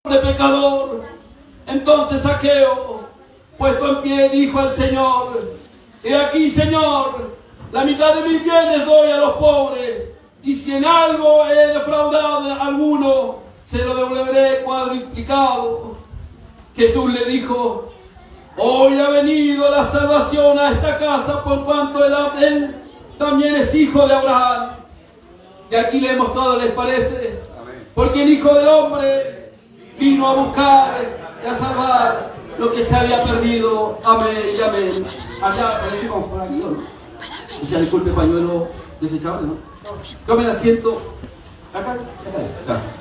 de pecador. Entonces Zaqueo, puesto en pie, dijo al Señor: he aquí, Señor, la mitad de mis bienes doy a los pobres, y si en algo he defraudado a alguno, se lo devolveré cuadruplicado. Jesús le dijo: hoy ha venido la salvación a esta casa, por cuanto él también es hijo de Abraham. Y aquí leemos todo, ¿les parece? Porque el Hijo del Hombre vino a buscar y a salvar lo que se había perdido. Amén y amén. Allá parece como fuera aquí, ¿no? O sea, disculpe, pañuelo desechable, ¿no? Tome el asiento. Acá. Gracias.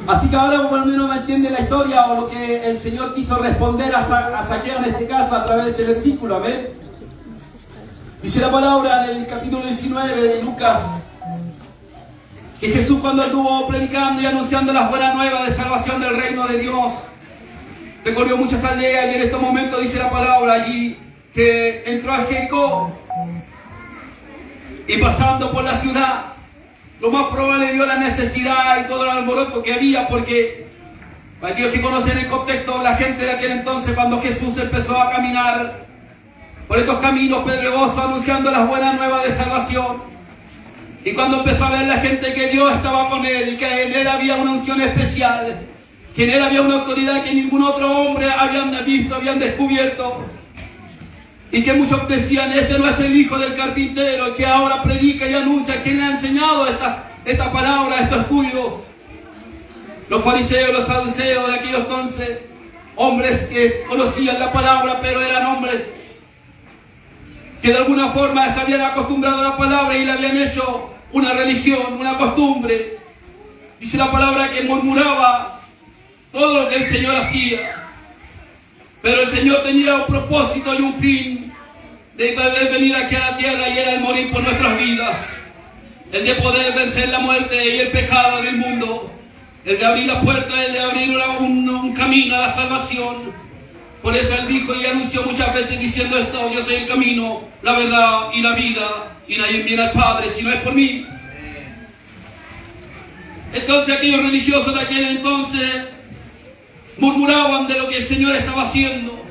Así que ahora por lo menos me entiende la historia o lo que el Señor quiso responder a Zaqueo en este caso a través de este versículo. Amén. Dice la palabra en el capítulo 19 de Lucas que Jesús, cuando anduvo predicando y anunciando las buenas nuevas de salvación del reino de Dios, recorrió muchas aldeas, y en estos momentos dice la palabra allí que entró a Jericó y pasando por la ciudad, lo más probable vio la necesidad y todo el alboroto que había, porque para aquellos que conocen el contexto, la gente de aquel entonces, cuando Jesús empezó a caminar por estos caminos pedregosos anunciando las buenas nuevas de salvación, y cuando empezó a ver la gente que Dios estaba con él y que en él había una unción especial, que en él había una autoridad que ningún otro hombre habían visto, habían descubierto, y que muchos decían: este no es el hijo del carpintero, que ahora predica y anuncia. ¿Quién le ha enseñado esta palabra, estos estudios? Los fariseos, los saduceos de aquellos entonces, hombres que conocían la palabra, pero eran hombres que de alguna forma se habían acostumbrado a la palabra y le habían hecho una religión, una costumbre. Dice la palabra que murmuraba todo lo que el Señor hacía. Pero el Señor tenía un propósito y un fin de venir aquí a la tierra, y era el morir por nuestras vidas, el de poder vencer la muerte y el pecado en el mundo, el de abrir la puerta, el de abrir un camino a la salvación. Por eso Él dijo y anunció muchas veces diciendo esto: yo soy el camino, la verdad y la vida, y nadie viene al Padre si no es por mí. Entonces aquellos religiosos de aquel entonces murmuraban de lo que el Señor estaba haciendo,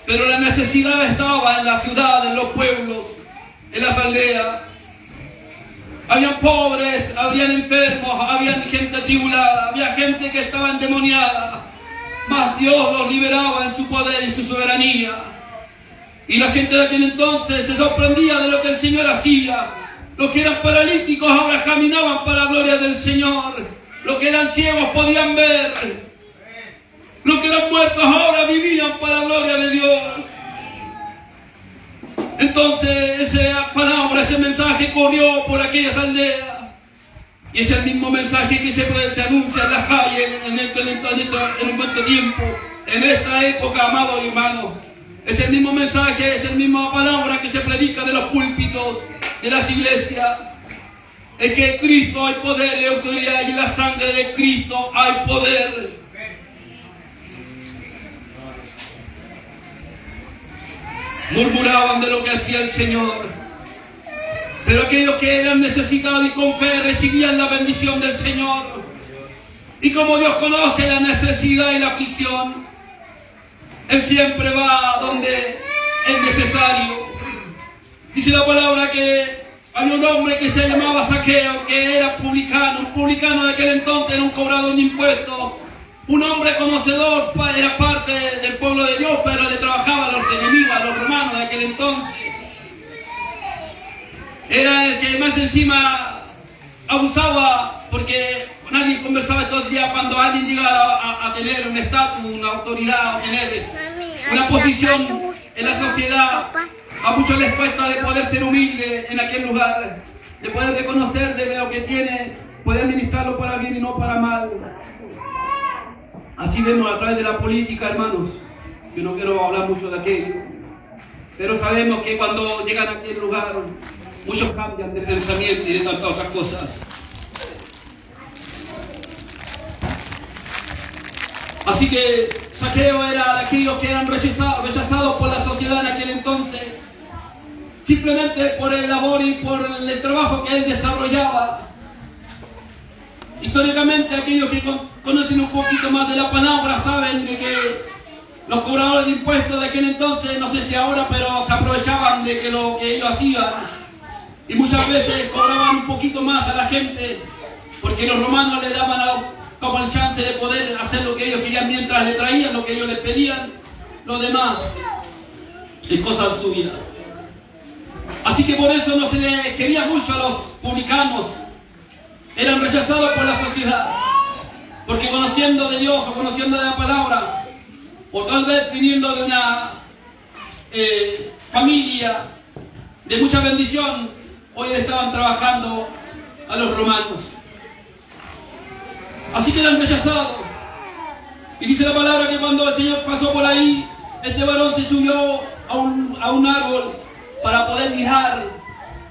pero la necesidad estaba en la ciudad, en los pueblos, en las aldeas. Habían pobres, habían enfermos, había gente atribulada, había gente que estaba endemoniada, mas Dios los liberaba en su poder y su soberanía. Y la gente de aquel entonces se sorprendía de lo que el Señor hacía. Los que eran paralíticos ahora caminaban para la gloria del Señor. Los que eran ciegos podían ver. Los que eran muertos ahora vivían para la gloria de Dios. Entonces esa palabra, ese mensaje corrió por aquellas aldeas. Y es el mismo mensaje que se anuncia en las calles en un momento tiempo, en esta época, amados hermanos. Es el mismo mensaje, es la misma palabra que se predica de los púlpitos de las iglesias. Es que en Cristo hay poder y autoridad, y en la sangre de Cristo hay poder. Murmuraban de lo que hacía el Señor, pero aquellos que eran necesitados y con fe recibían la bendición del Señor. Y como Dios conoce la necesidad y la aflicción, Él siempre va donde es necesario. Dice la palabra que había un hombre que se llamaba Zaqueo, que era publicano. Un publicano de aquel entonces era un cobrador de impuestos. Un hombre conocedor, era parte del pueblo de Dios, pero le trabajaba a los enemigos, a los romanos de aquel entonces. Era el que más encima abusaba, porque con alguien conversaba estos días. Cuando alguien llega a tener un estatus, una autoridad, a tener una posición en la sociedad, a muchos les cuesta de poder ser humilde en aquel lugar, de poder reconocer de lo que tiene, poder administrarlo para bien y no para mal. Así vemos a través de la política, hermanos. Yo no quiero hablar mucho de aquello, pero sabemos que cuando llegan a aquel lugar, muchos cambian de pensamiento y de tantas otras cosas. Así que Zaqueo era de aquellos que eran rechazados por la sociedad en aquel entonces. simplemente por el labor y por el trabajo que él desarrollaba. Históricamente, aquellos que conocen un poquito más de la palabra saben de que los cobradores de impuestos de aquel entonces, no sé si ahora, pero se aprovechaban de que lo que ellos hacían y muchas veces cobraban un poquito más a la gente porque los romanos le daban como el chance de poder hacer lo que ellos querían mientras le traían lo que ellos les pedían. Lo demás es cosa de su vida. Así que por eso no se le quería mucho a los publicanos. Eran rechazados por la sociedad, porque conociendo de Dios o conociendo de la palabra, o tal vez viniendo de una familia de mucha bendición, hoy estaban trabajando a los romanos. Así que eran rechazados. Y dice la palabra que cuando el Señor pasó por ahí, este varón se subió a un árbol para poder mirar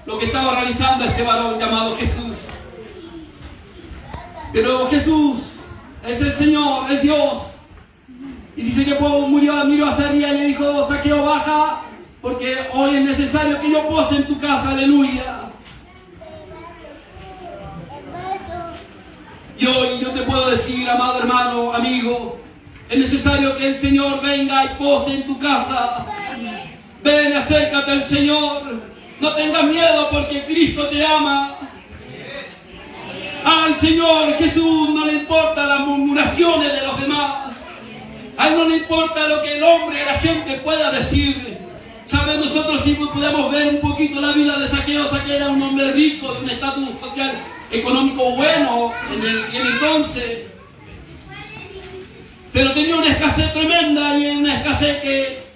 lo que estaba realizando este varón llamado Jesús. Pero Jesús es el Señor, es Dios. Y dice que miró hacia arriba y le dijo: Zaqueo, baja, porque hoy es necesario que yo pose en tu casa, aleluya. Y hoy yo te puedo decir, amado hermano, amigo, es necesario que el Señor venga y pose en tu casa. Ven, acércate al Señor. No tengas miedo porque Cristo te ama. Al Señor Jesús no le importan las murmuraciones de los demás. A Él no le importa lo que el hombre, la gente pueda decir. ¿Saben? Nosotros sí podemos ver un poquito la vida de Zaqueo. Zaqueo era un hombre rico, de un estatus social económico bueno en el entonces. Pero tenía una escasez tremenda, y una escasez que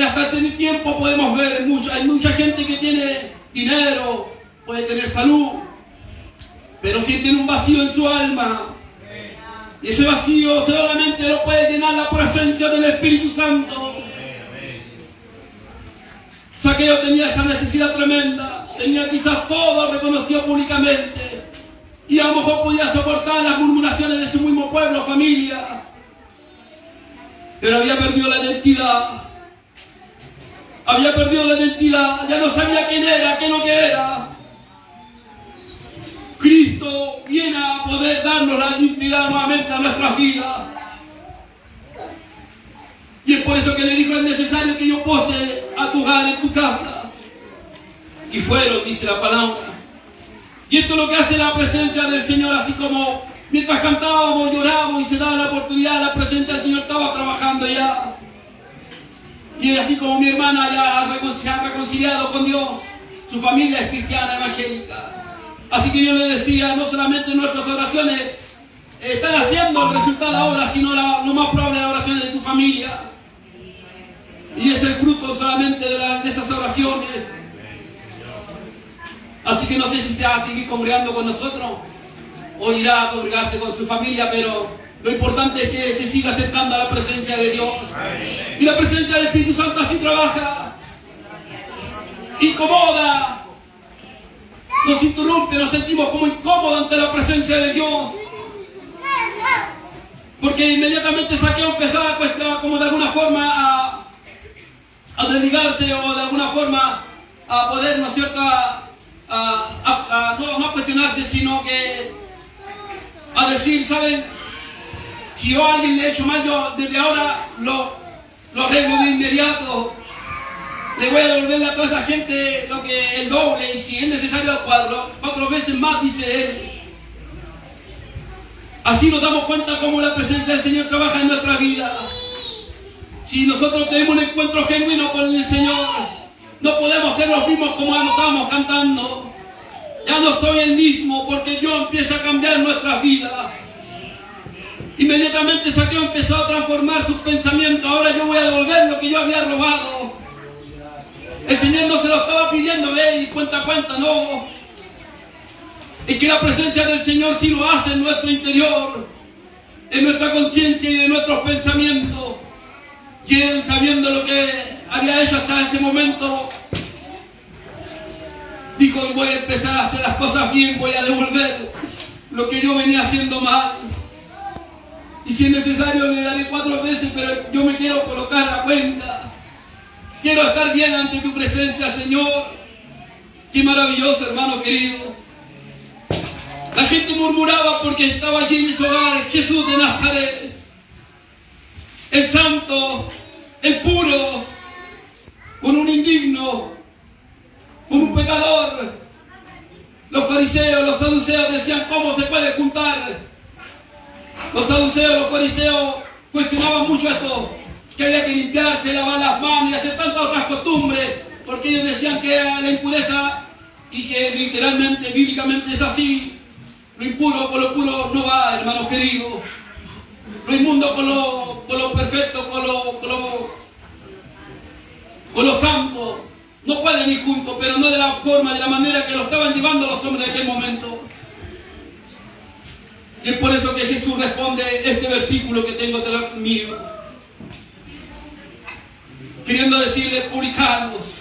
hasta el tiempo podemos ver. Hay mucha gente que tiene dinero, puede tener salud, pero si tiene un vacío en su alma, y ese vacío solamente lo puede llenar la presencia del Espíritu Santo. Zaqueo tenía esa necesidad tremenda, tenía quizás todo reconocido públicamente, y a lo mejor podía soportar las murmuraciones de su mismo pueblo, familia, pero había perdido la identidad. Había perdido la identidad, ya no sabía quién era, qué es lo que era. Cristo viene a poder darnos la identidad nuevamente a nuestras vidas. Y es por eso que le dijo: es necesario que yo pose a tu hogar, en tu casa. Y fueron, dice la palabra. Y esto es lo que hace la presencia del Señor, así como mientras cantábamos, llorábamos y se daba la oportunidad, la presencia del Señor estaba trabajando ya. Y así como mi hermana ya se ha reconciliado con Dios, su familia es cristiana, evangélica. Así que yo le decía, no solamente nuestras oraciones están haciendo el resultado ahora, sino lo más probable las oraciones de tu familia. Y es el fruto solamente de esas oraciones. Así que no sé si se va a seguir congregando con nosotros o irá a congregarse con su familia, pero lo importante es que se siga acercando a la presencia de Dios. Y la presencia del Espíritu Santo así trabaja. Incomoda. Nos interrumpe, nos sentimos como incómodos ante la presencia de Dios. Porque inmediatamente Zaqueo empezaba como de alguna forma a desligarse, o de alguna forma a poder, ¿no es cierto?, no a cuestionarse, sino que a decir: ¿saben? Si yo a alguien le he hecho mal, yo desde ahora lo arreglo de inmediato. Le voy a devolverle a toda esa gente el doble, y si es necesario 4 veces más, dice él. Así nos damos cuenta cómo la presencia del Señor trabaja en nuestra vida. Si nosotros tenemos un encuentro genuino con el Señor, no podemos ser los mismos como estábamos cantando. Ya no soy el mismo, porque Dios empieza a cambiar nuestras vidas. Inmediatamente Zaqueo empezó a transformar sus pensamientos. Ahora yo voy a devolver lo que yo había robado. El Señor no se lo estaba pidiendo, ve, y cuenta, no. Es que la presencia del Señor sí lo hace en nuestro interior, en nuestra conciencia y en nuestros pensamientos. Y Él, sabiendo lo que había hecho hasta ese momento, dijo: voy a empezar a hacer las cosas bien, voy a devolver lo que yo venía haciendo mal. Y si es necesario le daré 4 veces, pero yo me quiero colocar a cuenta. Quiero estar bien ante tu presencia, Señor. Qué maravilloso, hermano querido. La gente murmuraba porque estaba allí en su hogar Jesús de Nazaret, el santo, el puro, con un indigno, con un pecador. Los fariseos, los saduceos decían, ¿cómo se puede juntar? Los saduceos, los fariseos cuestionaban mucho esto, que había que limpiarse, lavar las manos y hacer tantas otras costumbres, porque ellos decían que era la impureza y que literalmente, bíblicamente es así. Lo impuro con lo puro no va, hermanos queridos. Lo inmundo con lo perfecto, con lo santo. No pueden ir juntos, pero no de la forma, de la manera que lo estaban llevando los hombres en aquel momento. Y es por eso que Jesús responde este versículo que tengo detrás mío, queriendo decirle, publicanos,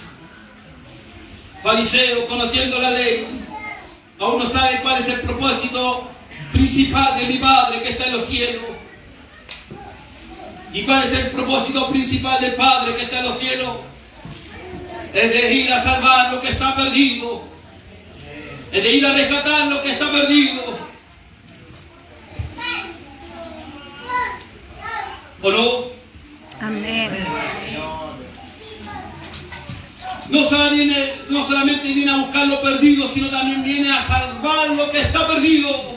fariseos, conociendo la ley, aún no saben cuál es el propósito principal de mi Padre que está en los cielos. ¿Y cuál es el propósito principal del Padre que está en los cielos? Es de ir a salvar lo que está perdido. Es de ir a rescatar lo que está perdido. ¿O no? Amén. No solamente viene a buscar lo perdido, sino también viene a salvar lo que está perdido.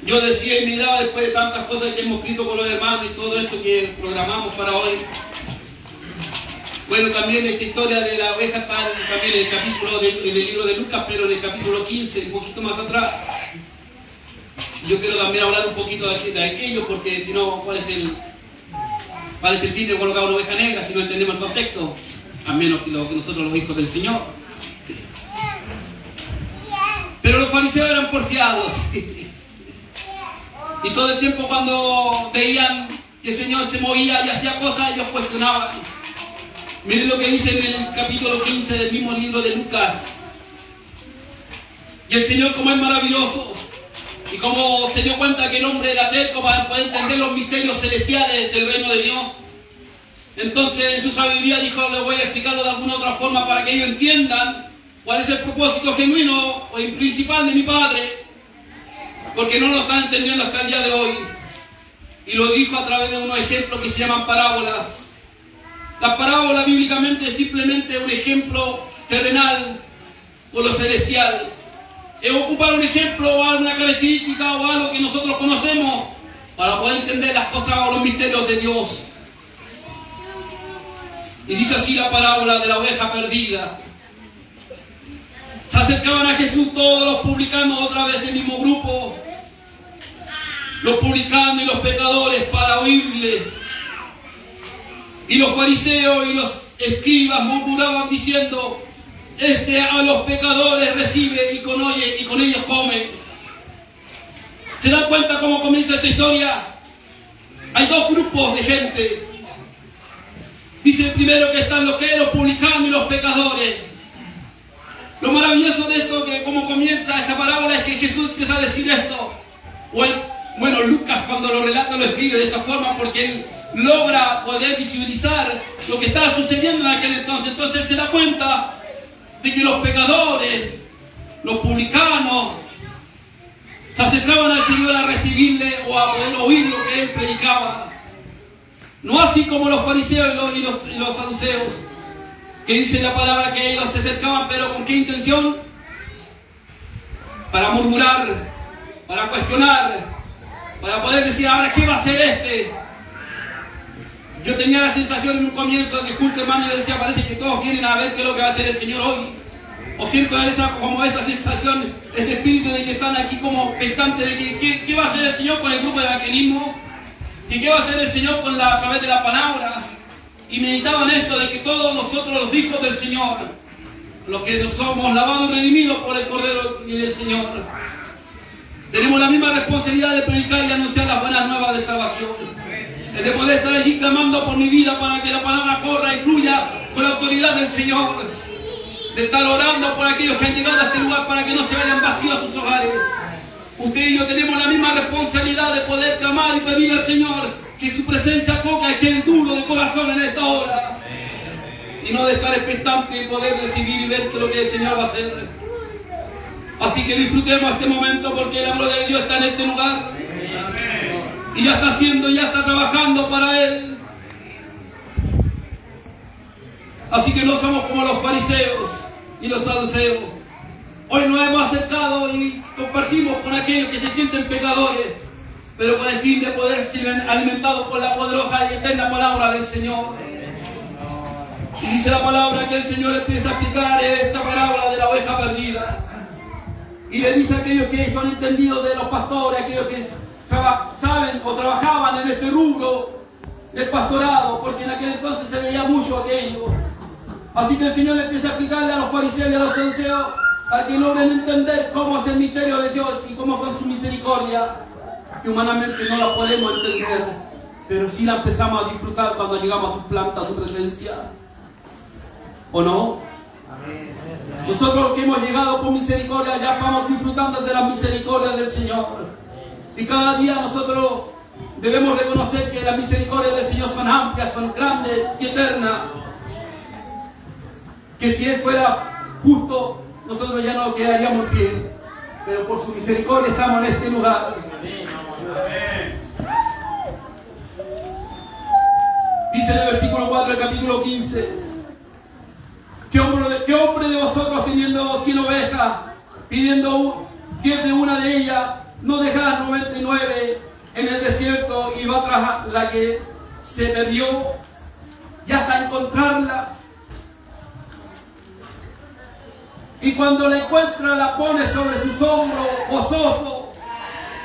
Yo decía y miraba después de tantas cosas que hemos escrito con los hermanos y todo esto que programamos para hoy. Bueno, también esta historia de la oveja está también en el capítulo en el libro de Lucas, pero en el capítulo 15, un poquito más atrás. Yo quiero también hablar un poquito de aquello, porque si no, ¿cuál es el fin de colocar una oveja negra si no entendemos el contexto? A menos que nosotros los hijos del Señor. Pero los fariseos eran porfiados. Y todo el tiempo cuando veían que el Señor se movía y hacía cosas, ellos cuestionaban. Miren lo que dice en el capítulo 15 del mismo libro de Lucas. Y el Señor, como es maravilloso, y como se dio cuenta que el hombre era terco para poder entender los misterios celestiales del reino de Dios, entonces en su sabiduría dijo, les voy a explicarlo de alguna otra forma para que ellos entiendan cuál es el propósito genuino o principal de mi Padre, porque no lo están entendiendo hasta el día de hoy. Y lo dijo a través de unos ejemplos que se llaman parábolas. La parábola bíblicamente es simplemente un ejemplo terrenal o lo celestial. Es ocupar un ejemplo o alguna característica o algo que nosotros conocemos para poder entender las cosas o los misterios de Dios. Y dice así la parábola de la oveja perdida. Se acercaban a Jesús todos los publicanos, otra vez del mismo grupo, los publicanos y los pecadores, para oírles. Y los fariseos y los escribas murmuraban diciendo, a los pecadores recibe y con ellos come. ¿Se dan cuenta cómo comienza esta historia? Hay dos grupos de gente. Dice primero que están los publicanos y los pecadores. Lo maravilloso de esto, que como comienza esta parábola, es que Jesús empieza a decir esto. Bueno, Lucas cuando lo relata lo escribe de esta forma porque él logra poder visibilizar lo que estaba sucediendo en aquel entonces. Entonces él se da cuenta de que los pecadores, los publicanos, se acercaban al Señor a recibirle o a poder oír lo que él predicaba. No así como los fariseos y los saduceos, que dice la palabra que ellos se acercaban, pero ¿con qué intención? Para murmurar, para cuestionar, para poder decir, ahora ¿qué va a hacer este? Yo tenía la sensación en un comienzo del culto, hermano, yo decía, parece que todos vienen a ver qué es lo que va a hacer el Señor hoy. O siento esa sensación, ese espíritu de que están aquí como expectantes de que ¿qué va a hacer el Señor con el grupo de evangelismo? ¿Y qué va a hacer el Señor a través de la palabra? Y meditaban esto de que todos nosotros, los hijos del Señor, los que nos somos lavados y redimidos por el Cordero y del Señor, tenemos la misma responsabilidad de predicar y anunciar las buenas nuevas de salvación. Es de poder estar allí clamando por mi vida para que la palabra corra y fluya con la autoridad del Señor. De estar orando por aquellos que han llegado a este lugar para que no se vayan vacíos a sus hogares. Usted y yo tenemos la misma responsabilidad de poder clamar y pedir al Señor Que su presencia toque a aquel duro de corazón en esta hora. Y no de estar expectante y poder recibir y ver lo que el Señor va a hacer. Así que disfrutemos este momento porque la gloria de Dios está en este lugar. Y ya está haciendo, ya está trabajando para Él. Así que no somos como los fariseos y los saduceos. Hoy nos hemos acercado y compartimos con aquellos que se sienten pecadores, pero con el fin de poder ser alimentados por la poderosa y eterna palabra del Señor. Y dice la palabra que el Señor empieza a explicar esta parábola de la oveja perdida. Y le dice a aquellos que son entendidos de los pastores, aquellos que saben o trabajaban en este rubro del pastorado, porque en aquel entonces se veía mucho aquello. Así que el Señor empieza a explicarle a los fariseos y a los saduceos para que logren entender cómo es el misterio de Dios y cómo son su misericordia, que humanamente no la podemos entender, pero sí la empezamos a disfrutar cuando llegamos a sus plantas, a su presencia. ¿O no? Nosotros que hemos llegado por misericordia ya vamos disfrutando de las misericordias del Señor. Y cada día nosotros debemos reconocer que las misericordias del Señor son amplias, son grandes y eternas. Que si Él fuera justo, nosotros ya no quedaríamos en pie. Pero por su misericordia estamos en este lugar. Dice en el versículo 4 del capítulo 15. ¿Qué hombre de vosotros teniendo 100 ovejas, pidiendo pierde una de ellas, no deja las 99 en el desierto y va tras la que se perdió y hasta encontrarla? Y cuando la encuentra la pone sobre sus hombros gozoso,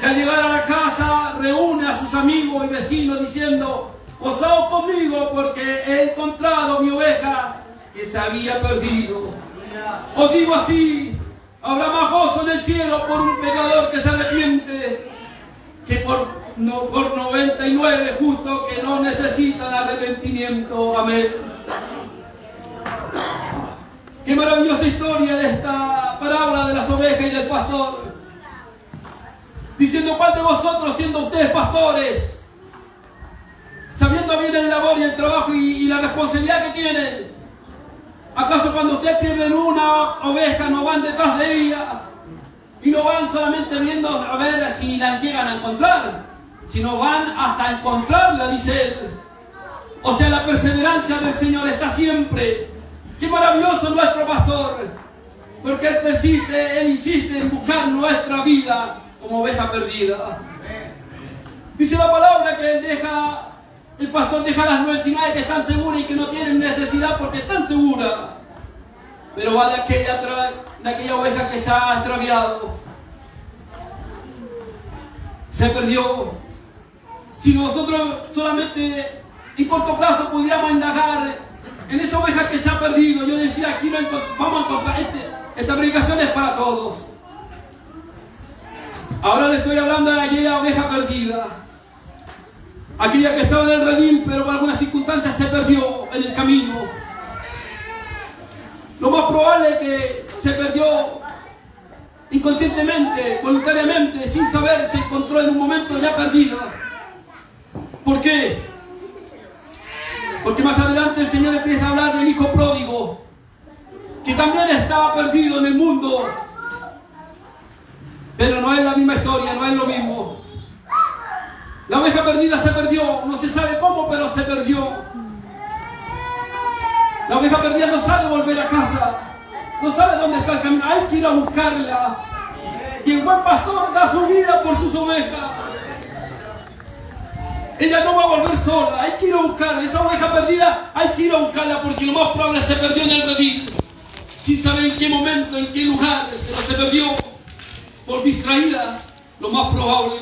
y al llegar a la casa reúne a sus amigos y vecinos diciendo: gozaos conmigo porque he encontrado mi oveja que se había perdido. Os digo así, habrá más gozo en el cielo por un pecador que se arrepiente que por 99 justos que no necesitan arrepentimiento. Amén. Qué maravillosa historia de esta parábola de las ovejas y del pastor. Diciendo: ¿cuál de vosotros, siendo ustedes pastores, sabiendo bien el labor y el trabajo y la responsabilidad que tienen, acaso cuando ustedes pierden una oveja no van detrás de ella y no van solamente viendo a ver si la llegan a encontrar, sino van hasta encontrarla, dice él? O sea, la perseverancia del Señor está siempre. Qué maravilloso nuestro pastor, porque Él insiste en buscar nuestra vida como oveja perdida. Dice la palabra que el pastor deja las 99 que están seguras y que no tienen necesidad porque están seguras, pero va de aquella oveja que se ha extraviado, se perdió. Si nosotros solamente en corto plazo pudiéramos indagar en esa oveja que se ha perdido, yo decía: aquí vamos a encontrar, esta predicación es para todos. Ahora le estoy hablando de aquella oveja perdida, aquella que estaba en el redil, pero por algunas circunstancias se perdió en el camino. Lo más probable es que se perdió inconscientemente, voluntariamente, sin saber, se encontró en un momento ya perdida. ¿Por qué? Porque más adelante el Señor empieza a hablar del hijo pródigo, que también estaba perdido en el mundo. Pero no es la misma historia, no es lo mismo. La oveja perdida se perdió, no se sabe cómo, pero se perdió. La oveja perdida no sabe volver a casa, no sabe dónde está el camino, hay que ir a buscarla. Y el buen pastor da su vida por sus ovejas. Ella no va a volver sola, hay que ir a buscarla. Esa oveja perdida hay que ir a buscarla, porque lo más probable se perdió en el redil, sin saber en qué momento, en qué lugar, pero se perdió por distraída, lo más probable.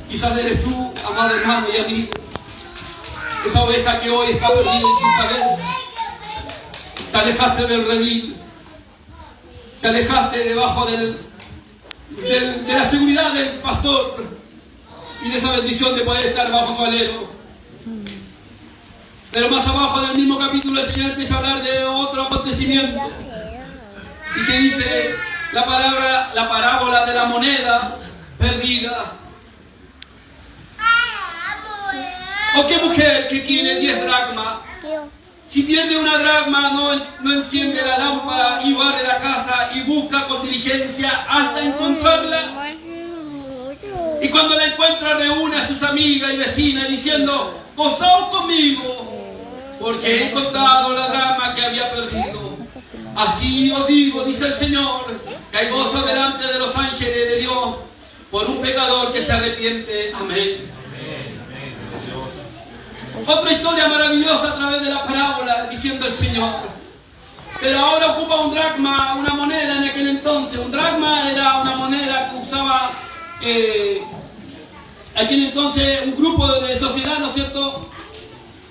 Quizás eres tú, amado hermano y amigo, esa oveja que hoy está perdida y sin saber. Te alejaste del redil, te alejaste debajo de la seguridad del pastor y de esa bendición de poder estar bajo su alero. Pero más abajo del mismo capítulo el Señor empieza a hablar de otro acontecimiento, y que dice la parábola de la moneda perdida. ¿O qué mujer que tiene 10 dracmas, si pierde una dracma, no enciende la lámpara y barre la casa y busca con diligencia hasta encontrarla? Y cuando la encuentra reúne a sus amigas y vecinas diciendo: gozaos conmigo, porque he encontrado la dracma que había perdido. Así os digo, dice el Señor, que hay gozo delante de los ángeles de Dios por un pecador que se arrepiente. Amén. Otra historia maravillosa a través de la parábola, diciendo el Señor: pero ahora ocupa un dracma, una moneda en aquel entonces. Un dracma era una moneda que usaba aquel entonces un grupo de sociedad, ¿no es cierto?,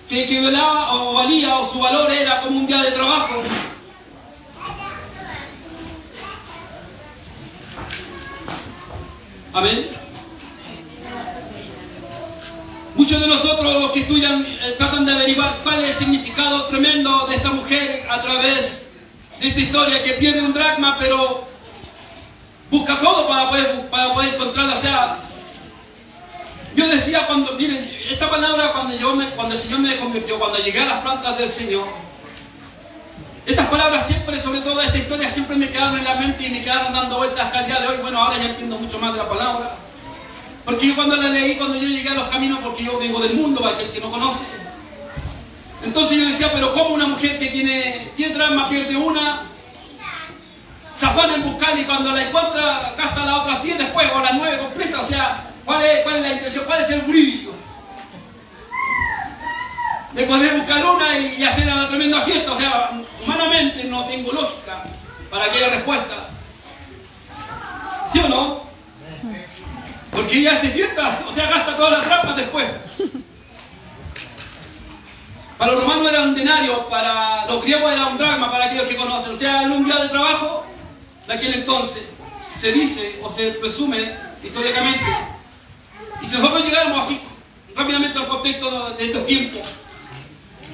que velaba o valía, o su valor era como un día de trabajo. Amén. Muchos de nosotros, los que estudian, tratan de averiguar cuál es el significado tremendo de esta mujer a través de esta historia, que pierde un dracma, pero busca todo para poder encontrarla. O sea, yo decía cuando, miren, esta palabra cuando el Señor me convirtió, cuando llegué a las plantas del Señor, estas palabras siempre, sobre todo esta historia, siempre me quedaron en la mente y me quedaron dando vueltas hasta el día de hoy. Bueno, ahora ya entiendo mucho más de la palabra. Porque yo cuando la leí, cuando yo llegué a los caminos, porque yo vengo del mundo, para aquel que no conoce. Entonces yo decía, pero ¿cómo una mujer que tiene 10 dracmas pierde una? Se afana en buscarla y cuando la encuentra gasta las otras 10 después, o las 9 completas. O sea, ¿cuál es la intención? ¿Cuál es el brillo? De poder buscar una y hacer una tremenda fiesta. O sea, humanamente no tengo lógica para aquella respuesta. ¿Sí o no? Porque ella hace fiesta, o sea, gasta todas las dracmas después. Para los romanos era un denario, para los griegos era un dracma, para aquellos que conocen. O sea, en un día de trabajo de aquel entonces se dice o se presume históricamente. Y si nosotros llegáramos así rápidamente al contexto de estos tiempos,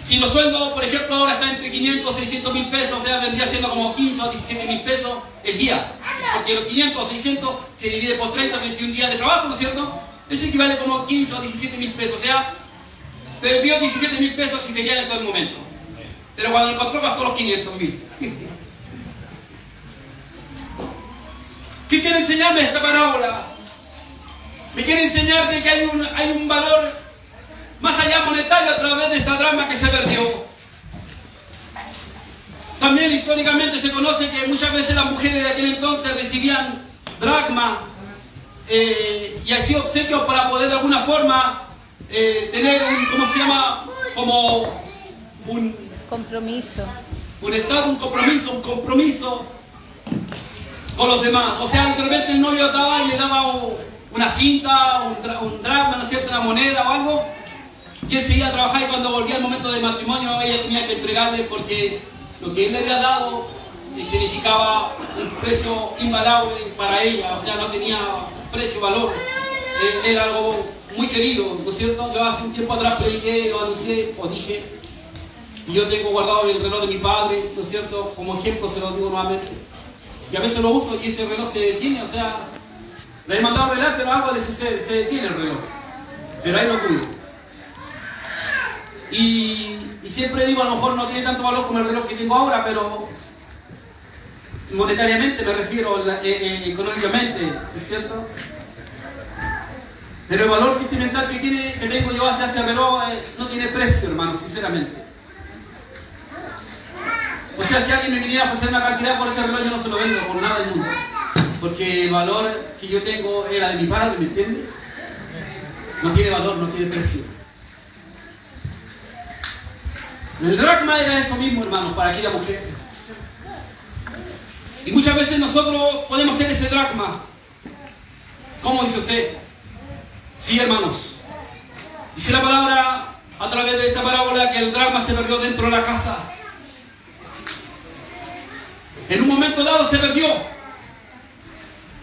si los sueldos, por ejemplo, ahora están entre 500 y 600 mil pesos, o sea, vendría siendo como 15 o 17 mil pesos el día. Porque los 500 o 600 se divide por 30, 31 días de trabajo, ¿no es cierto? Eso equivale como 15 o 17 mil pesos. O sea, perdió 17 mil pesos y sería en todo el momento. Pero cuando lo encontró gastó los 500 mil. ¿Qué quiere enseñarme esta parábola? Me quiere enseñar de que hay un valor más allá monetario a través de esta dracma que se perdió. También históricamente se conoce que muchas veces las mujeres de aquel entonces recibían dracma y así obsequios para poder de alguna forma tener como un compromiso. Un estado, un compromiso con los demás. O sea, de repente el novio daba y le daba una cinta, un dracma, ¿no es cierto?, una moneda o algo. Y él seguía a trabajar y cuando volvía el momento del matrimonio ella tenía que entregarle, porque lo que él le había dado significaba un precio invaluable para ella. O sea, no tenía precio, valor. Era algo muy querido, ¿no es cierto? Yo hace un tiempo atrás prediqué, lo anuncié o dije, y yo tengo guardado el reloj de mi padre, ¿no es cierto? Como ejemplo se lo digo nuevamente. Y a veces lo uso y ese reloj se detiene, o sea, le he mandado a arreglar, pero algo le sucede, se detiene el reloj. Pero ahí lo cuido. Y siempre digo, a lo mejor no tiene tanto valor como el reloj que tengo ahora, pero monetariamente me refiero, económicamente, ¿no es cierto? Pero el valor sentimental que tengo yo hacia ese reloj no tiene precio, hermano, sinceramente. O sea, si alguien me viniera a ofrecer una cantidad por ese reloj, yo no se lo vendo por nada del mundo. Porque el valor que yo tengo era de mi padre, ¿me entiendes? No tiene valor, no tiene precio. El dracma era eso mismo, hermanos, para aquella mujer. Y muchas veces nosotros podemos ser ese dracma. ¿Cómo dice usted? Sí, hermanos. Dice la palabra a través de esta parábola que el dracma se perdió dentro de la casa. En un momento dado se perdió.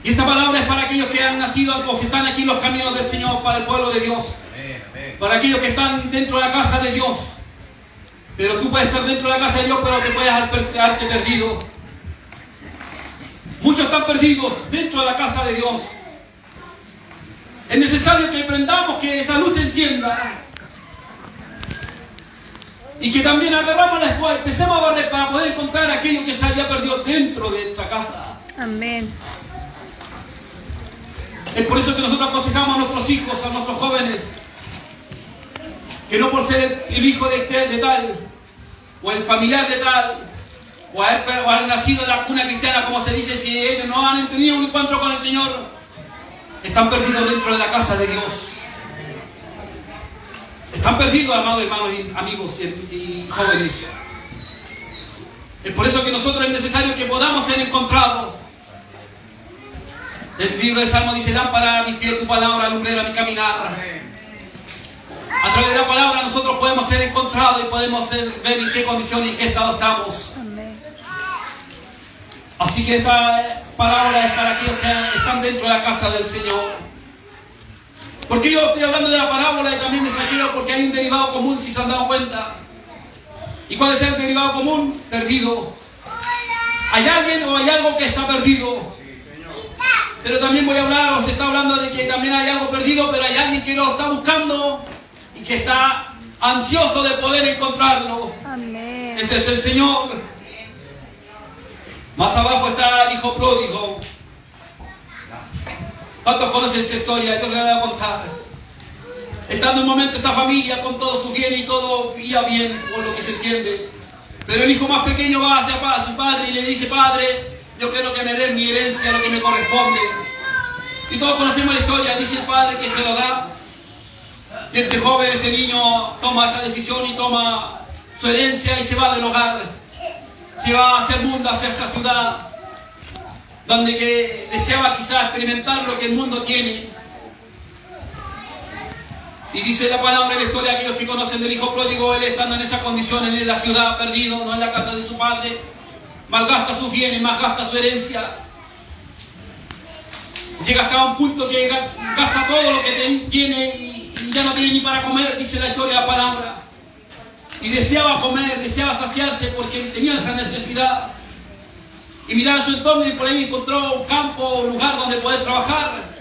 Y esta palabra es para aquellos que han nacido o que están aquí en los caminos del Señor, para el pueblo de Dios. Para aquellos que están dentro de la casa de Dios. Pero tú puedes estar dentro de la casa de Dios, pero te puedes haberte perdido. Muchos están perdidos dentro de la casa de Dios. Es necesario que aprendamos que esa luz se encienda. Y que también agarramos la escoba y empecemos a barrer para poder encontrar aquello que se había perdido dentro de nuestra casa. Amén. Es por eso que nosotros aconsejamos a nuestros hijos, a nuestros jóvenes, que no por ser el hijo de tal, o el familiar de tal, o haber nacido en la cuna cristiana, como se dice, si ellos no han tenido un encuentro con el Señor, están perdidos dentro de la casa de Dios. Están perdidos, amados hermanos y amigos y jóvenes. Es por eso que nosotros es necesario que podamos ser encontrados. El libro de Salmo dice: lámpara a mis pies tu palabra, lumbrera mi caminar. A través de la palabra nosotros podemos ser encontrados y podemos ver en qué condición y en qué estado estamos. Amén. Así que esta parábola es para aquellos que están dentro de la casa del Señor. ¿Por qué yo estoy hablando de la parábola y también de Saqueo? Porque hay un derivado común, si se han dado cuenta. ¿Y cuál es el derivado común? Perdido. ¿Hay alguien o hay algo que está perdido? Pero también voy a hablar, o se está hablando de que también hay algo perdido, pero hay alguien que lo está buscando y que está ansioso de poder encontrarlo. Amén. Ese es el Señor. Más abajo está el hijo pródigo. ¿Cuántos conocen esa historia? Yo te la voy a contar. Estando un momento esta familia con todos sus bienes y todo iba bien, por lo que se entiende. Pero el hijo más pequeño va hacia su padre y le dice: Padre, yo quiero que me den mi herencia, lo que me corresponde. Y todos conocemos la historia. Dice el padre que se lo da. Y este joven, este niño, toma esa decisión y toma su herencia y se va del hogar. Se va hacia el mundo, hacia esa ciudad, donde que deseaba quizás experimentar lo que el mundo tiene. Y dice la palabra en la historia, aquellos que conocen del hijo pródigo, él estando en esa condición, en la ciudad, perdido, no en la casa de su padre, malgasta sus bienes, malgasta su herencia. Llega hasta un punto que gasta todo lo que tiene y ya no tiene ni para comer, dice la historia, la palabra. Y deseaba comer, deseaba saciarse porque tenía esa necesidad. Y miraba en su entorno y por ahí encontró un campo, un lugar donde poder trabajar.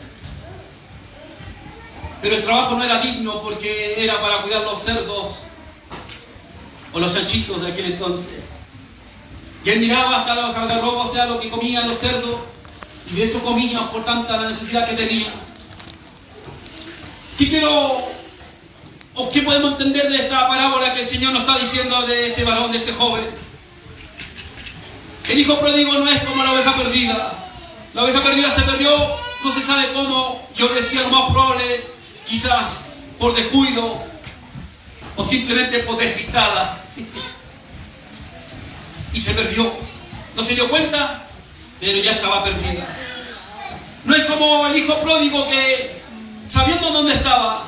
Pero el trabajo no era digno porque era para cuidar los cerdos o los chanchitos de aquel entonces. Y él miraba hasta los algarrobos, o sea, lo que comían los cerdos, y de eso comían por tanta la necesidad que tenían. ¿Qué quiero o qué podemos entender de esta parábola que el Señor nos está diciendo de este varón, de este joven? El hijo pródigo no es como la oveja perdida. La oveja perdida se perdió, no se sabe cómo. Yo decía lo más probable, quizás por descuido o simplemente por despistada. Y se perdió. No se dio cuenta, pero ya estaba perdida. No es como el hijo pródigo que, sabiendo dónde estaba,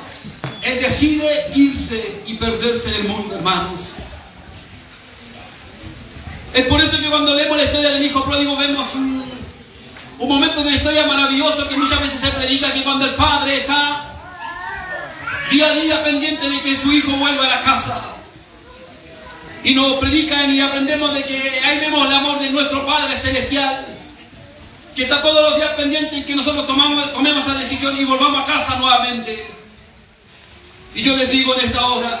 él decide irse y perderse en el mundo, hermanos. Es por eso que cuando leemos la historia del hijo pródigo vemos un momento de la historia maravilloso que muchas veces se predica, que cuando el padre está día a día pendiente de que su hijo vuelva a la casa. Y nos predican y aprendemos de que ahí vemos el amor de nuestro Padre Celestial, que está todos los días pendiente y que nosotros tomemos esa decisión y volvamos a casa nuevamente. Y yo les digo en esta hora,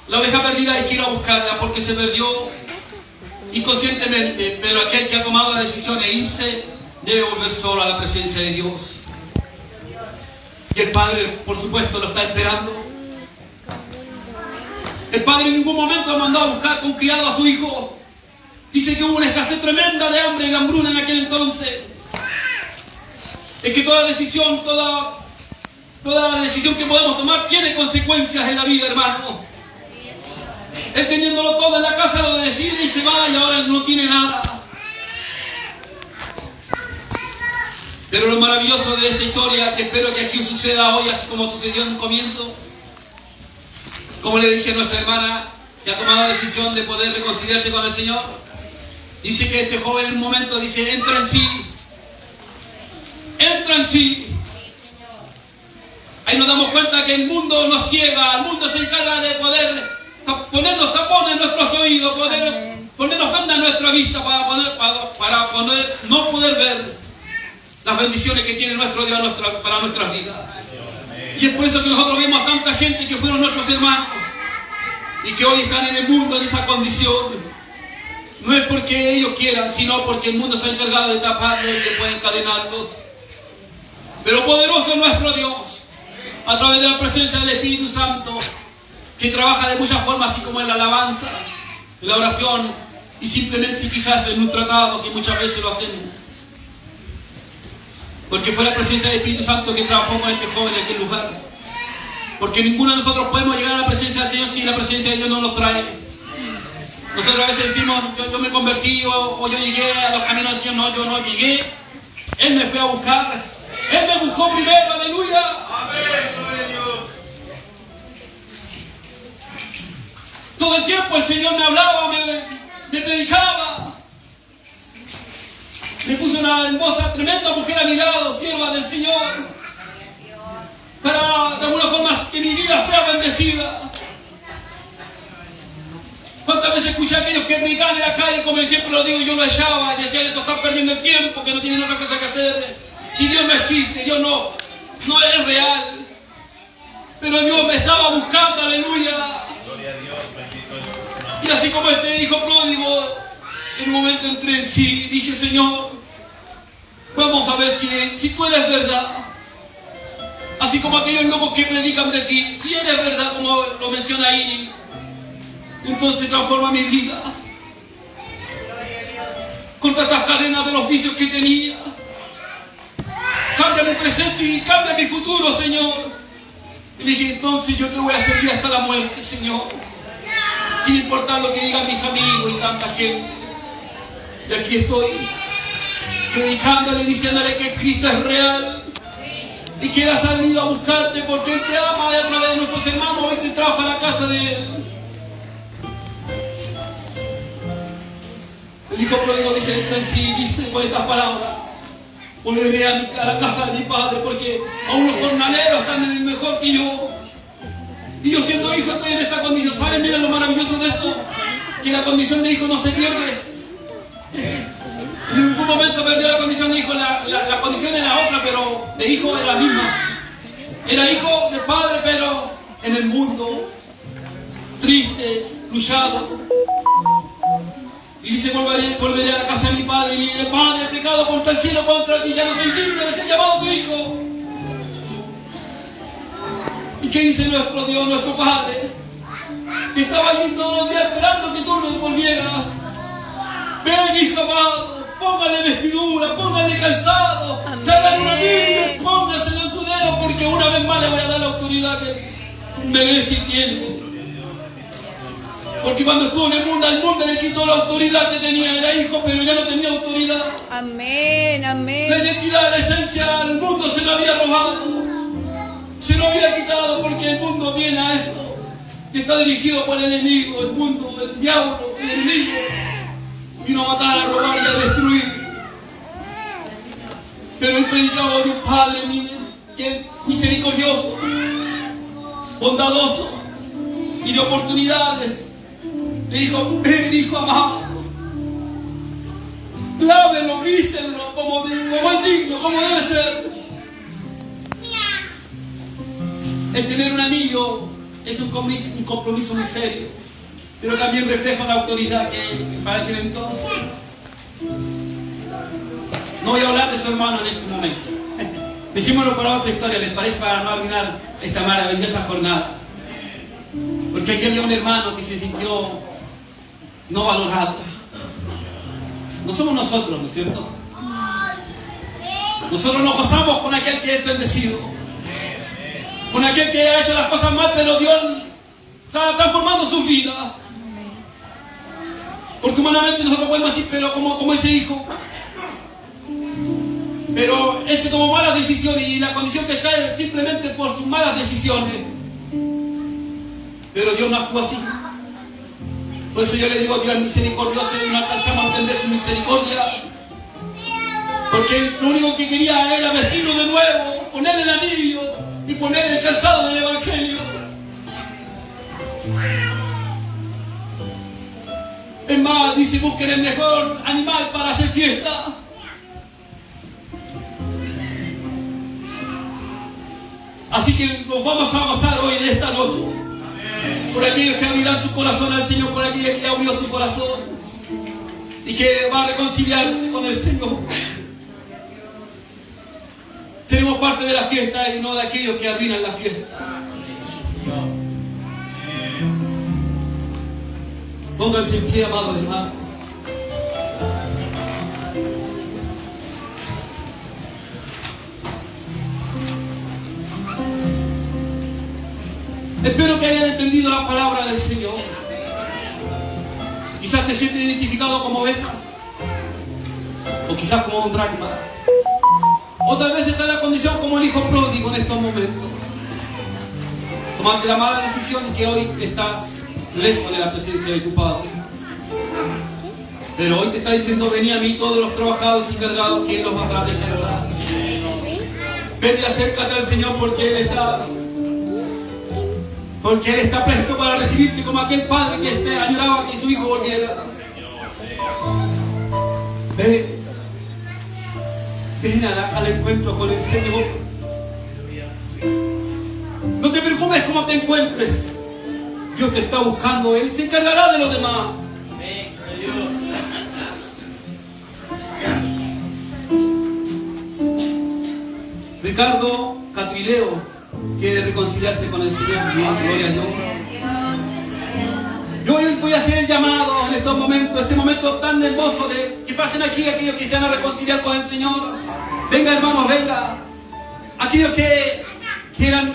la oveja perdida hay que ir a buscarla porque se perdió inconscientemente, pero aquel que ha tomado la decisión de irse debe volver solo a la presencia de Dios. Y el Padre, por supuesto, lo está esperando. El padre en ningún momento ha mandado a buscar con criado a su hijo. Dice que hubo una escasez tremenda de hambre y de hambruna en aquel entonces. Es que toda decisión que podemos tomar tiene consecuencias en la vida, hermanos. Él teniéndolo todo en la casa lo decide y se va y ahora no tiene nada. Pero lo maravilloso de esta historia, que espero que aquí suceda hoy, así como sucedió en un comienzo, como le dije a nuestra hermana que ha tomado la decisión de poder reconciliarse con el Señor, dice que este joven en un momento dice: entra en sí, entra en sí. Ahí nos damos cuenta que el mundo nos ciega, el mundo se encarga de poder ponernos tapones en nuestros oídos, poder ponernos venda en nuestra vista para no poder ver las bendiciones que tiene nuestro Dios para nuestras vidas. Y es por eso que nosotros vemos a tanta gente que fueron nuestros hermanos y que hoy están en el mundo en esa condición, no es porque ellos quieran, sino porque el mundo se ha encargado de taparlos y de poder encadenarlos. Pero poderoso es nuestro Dios, a través de la presencia del Espíritu Santo, que trabaja de muchas formas, así como en la alabanza, en la oración, y simplemente quizás en un tratado, que muchas veces lo hacemos. Porque fue la presencia del Espíritu Santo que trabajó con este joven en aquel lugar. Porque ninguno de nosotros podemos llegar a la presencia del Señor si la presencia de Dios no nos trae. Nosotros a veces decimos, yo me convertí o yo llegué a los caminos del Señor. No, yo no llegué. Él me fue a buscar. Él me buscó primero, aleluya. Amén, gloria a Dios. Todo el tiempo el Señor me hablaba, me predicaba. Me puso una hermosa, tremenda mujer a mi lado, sierva del Señor, para de alguna forma que mi vida sea bendecida. ¿Cuántas veces escuché a aquellos que predicaban en la calle, como siempre lo digo, yo lo echaba y decía, esto está perdiendo el tiempo, que no tienen otra cosa que hacer? Si Dios no existe, Dios no es real. Pero Dios me estaba buscando, aleluya. Gloria a Dios, bendito Dios. Y así como este hijo pródigo, en un momento entré en sí y dije, Señor, vamos a ver si tú eres verdad. Así como aquellos locos que predican de ti, si eres verdad, como lo menciona Iris, entonces transforma mi vida. Corta estas cadenas de los vicios que tenía. Cambia mi presente y cambia mi futuro, Señor. Y le dije, entonces yo te voy a servir hasta la muerte, Señor. Sin importar lo que digan mis amigos y tanta gente. Y aquí estoy, predicándole, diciéndole que Cristo es real. Y que Él ha salido a buscarte porque Él te ama, y a través de nuestros hermanos hoy te trajo a la casa de Él. El hijo pródigo dice entre sí, dice con estas palabras: volveré a la casa de mi padre, porque aún los jornaleros están mejor que yo. Y yo siendo hijo estoy en esta condición. ¿Saben? Miren lo maravilloso de esto, que la condición de hijo no se pierde. En ningún momento perdió la condición de hijo. La condición era otra, pero de hijo era la misma. Era hijo de padre, pero en el mundo, triste, luchado. Y dice, volveré a la casa de mi padre y le diré: Padre, he pecado contra el cielo, contra ti, ya no soy digno de ser llamado tu hijo. ¿Y qué dice nuestro Dios, nuestro Padre? Que estaba allí todos los días esperando que tú nos volvieras. Ven, hijo amado, póngale vestidura, póngale calzado, traigan una Biblia, póngaselo en su dedo, porque una vez más le voy a dar la autoridad que merece y tiene. Porque cuando estuvo en el mundo le quitó la autoridad que tenía. Era hijo, pero ya no tenía autoridad. Amén, amén. La identidad, la esencia al mundo se lo había robado. Se lo había quitado, porque el mundo viene a eso. Que está dirigido por el enemigo, el mundo, el diablo, el enemigo. Vino a matar, a robar y a destruir. Pero el predicador de un Padre, miren, que es misericordioso, bondadoso y de oportunidades, le dijo: ven, hijo amado, lávenlo, vístenlo como es digno, como debe ser. El tener un anillo es un compromiso muy serio, pero también refleja la autoridad que para aquel entonces. No voy a hablar de su hermano en este momento. Dejémoslo para otra historia, ¿les parece? Para no arruinar esta maravillosa jornada. Porque aquí había un hermano que se sintió no valorado. No somos nosotros, ¿no es cierto? Nosotros nos gozamos con aquel que es bendecido, con aquel que ha hecho las cosas mal, pero Dios está transformando su vida. Porque humanamente nosotros podemos decir, pero como ese hijo. Pero este tomó malas decisiones y la condición que está es simplemente por sus malas decisiones. Pero Dios no actúa así. Por eso yo le digo: Dios es misericordioso y no alcanzamos a entender su misericordia. Porque lo único que quería era vestirlo de nuevo, ponerle el anillo y ponerle el calzado del Evangelio. Es más, dice: busquen el mejor animal para hacer fiesta. Así que nos vamos a gozar hoy en esta noche. por aquellos que abrirán su corazón al Señor, por aquellos que abrió su corazón y que va a reconciliarse con el Señor. Seremos parte de la fiesta y no de aquellos que arruinan la fiesta. Pónganse en pie, amados hermanos. Espero que hayan entendido la palabra del Señor. Quizás te sientes identificado como oveja, o quizás como un dracma. Otra vez está en la condición como el hijo pródigo en estos momentos. Tomaste la mala decisión y que hoy estás lejos de la presencia de tu Padre. Pero hoy te está diciendo: vení a mí todos los trabajados y cargados, que Él los va a descansar. Ven y acércate al Señor porque Él está presto para recibirte como aquel padre que añoraba que su hijo volviera. Ven al encuentro con el Señor. No te preocupes cómo te encuentres. Dios te está buscando. Él se encargará de los demás. Ricardo Catrileo quiere reconciliarse con el Señor. Gloria a Dios. Yo hoy voy a hacer el llamado en estos momentos, este momento tan hermoso de que pasen aquí aquellos que se van a reconciliar con el Señor. Venga, hermanos, venga. Aquellos que quieran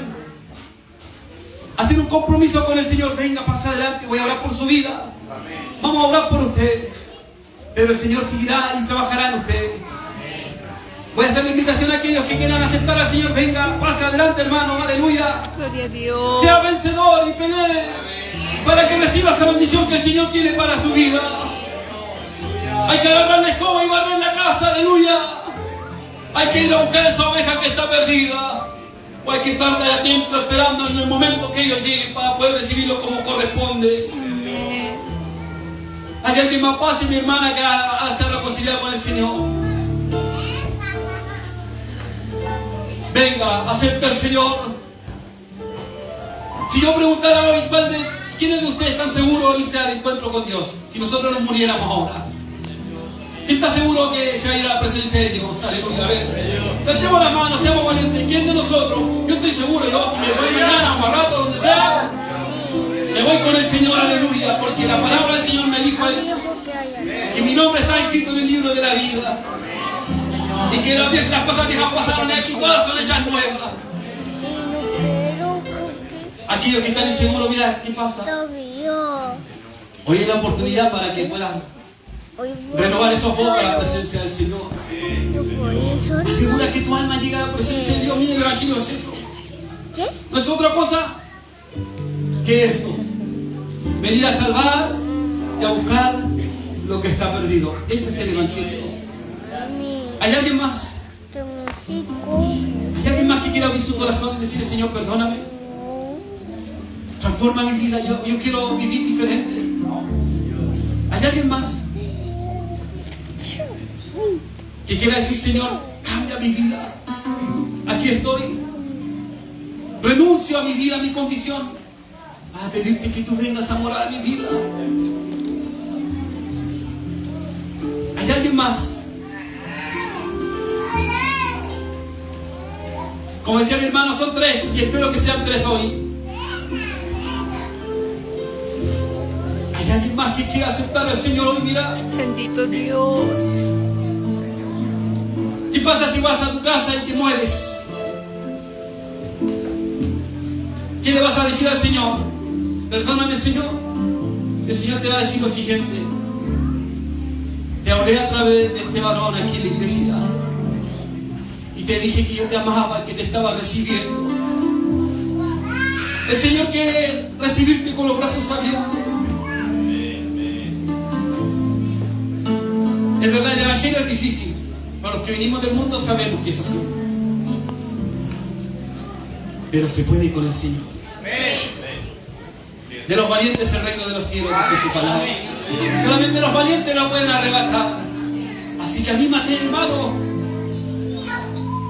hacer un compromiso con el Señor, venga, pase adelante. Voy a orar por su vida. Vamos a orar por usted. Pero el Señor seguirá y trabajará en usted. Voy a hacer la invitación a aquellos que quieran aceptar al Señor. Venga, pase adelante, hermano. Aleluya. Gloria a Dios. Sea vencedor y pelee para que reciba esa bendición que el Señor tiene para su vida. Hay que agarrar la escoba y barrer la casa. Aleluya. Hay que ir a buscar esa oveja que está perdida. O hay que estar atento esperando en el momento que ellos lleguen para poder recibirlo como corresponde. Amén. Hay alguien más, pase, mi hermana, que se ha reconciliado con el Señor. Venga, acepta al Señor. Si yo preguntara hoy, ¿quiénes de ustedes están seguros de irse al encuentro con Dios? Si nosotros nos muriéramos ahora, ¿quién está seguro que se va a ir a la presencia de Dios? Aleluya. A ver, levantemos las manos, seamos valientes. ¿Quién de nosotros? Yo estoy seguro, yo si me voy mañana o más rato, donde sea, me voy con el Señor, aleluya. Porque la palabra del Señor me dijo eso, que mi nombre está escrito en el libro de la vida. Y que las cosas viejas pasaron y aquí todas son hechas nuevas. Aquellos que están inseguros, mira, ¿qué pasa? Hoy hay la oportunidad para que puedan renovar esos ojos a la presencia del Señor. Asegura que tu alma llegue a la presencia de Dios. Mira, el Evangelio es eso. No es otra cosa que esto: venir a salvar y a buscar lo que está perdido. Ese es el Evangelio. ¿Hay alguien más? ¿Hay alguien más que quiera abrir su corazón y decirle: Señor, perdóname? Transforma mi vida, yo quiero vivir diferente. ¿Hay alguien más que quiera decir: Señor, cambia mi vida? Aquí estoy. Renuncio a mi vida, a mi condición, a pedirte que tú vengas a morar a mi vida. ¿Hay alguien más? Como decía mi hermano, son 3 y espero que sean 3 hoy. ¿Hay alguien más que quiera aceptar al Señor hoy? Mira. Bendito Dios. ¿Qué pasa si vas a tu casa y te mueres? ¿Qué le vas a decir al Señor? Perdóname, Señor. El Señor te va a decir lo siguiente: te hablé a través de este varón aquí en la iglesia y te dije que yo te amaba, que te estaba recibiendo. El Señor quiere recibirte con los brazos abiertos. Es verdad, el Evangelio es difícil. Para los que venimos del mundo sabemos que es así. Pero se puede con el Señor. De los valientes el reino de los cielos, dice su palabra. Solamente los valientes lo pueden arrebatar. Así que anímate, hermano.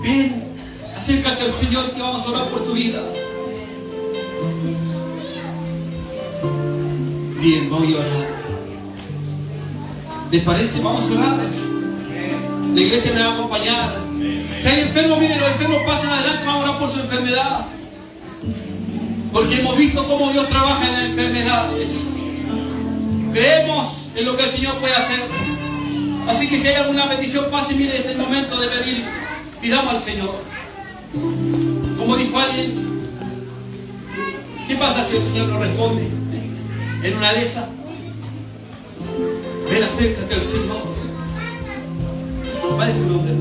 Ven, acércate al Señor, que vamos a orar por tu vida. Bien, voy a orar. ¿Les parece? Vamos a orar. La iglesia me va a acompañar. Si hay enfermos, miren, los enfermos pasan adelante, vamos a orar por su enfermedad. Porque hemos visto cómo Dios trabaja en las enfermedades. Creemos en lo que el Señor puede hacer. Así que si hay alguna petición, pase, mire, este es el momento de pedir. Pidamos al Señor. Como dijo alguien, ¿qué pasa si el Señor no responde? En una de esas, ven, acércate al Señor. ¿Cuál es su nombre?